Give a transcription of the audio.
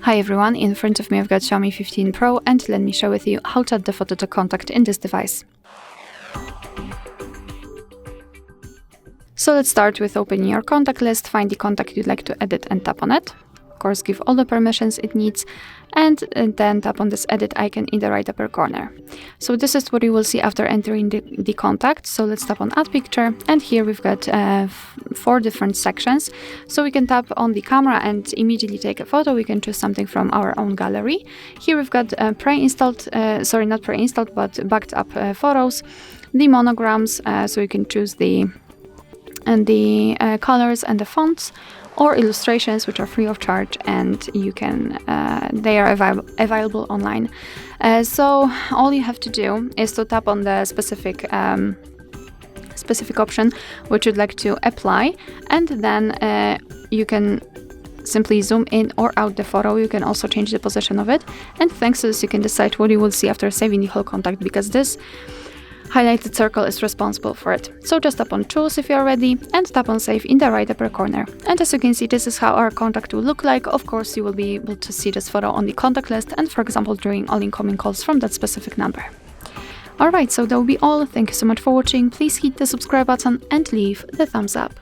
Hi everyone, in front of me I've got Xiaomi 15 Pro and let me share with you how to add the photo to contact in this device. So let's start with opening your contact list, find the contact you'd like to edit and tap on it. Of course, give all the permissions it needs and then tap on this edit icon in the right upper corner. So this is what you will see after entering the contact. So let's tap on add picture and here we've got 4 different sections. So we can tap on the camera and immediately take a photo. We can choose something from our own gallery. Here we've got pre-installed, not pre-installed, but backed up photos, the monograms, so you can choose the colors and the fonts, or illustrations, which are free of charge and you can they are available online. So all you have to do is to tap on the specific option which you'd like to apply, and then you can simply zoom in or out the photo. You can also change the position of it, and thanks to this you can decide what you will see after saving the whole contact, because this highlighted circle is responsible for it. So just tap on choose if you are ready and tap on save in the right upper corner. And as you can see, this is how our contact will look like. Of course, you will be able to see this photo on the contact list and, for example, during all incoming calls from that specific number. Alright, so that will be all. Thank you so much for watching. Please hit the subscribe button and leave the thumbs up.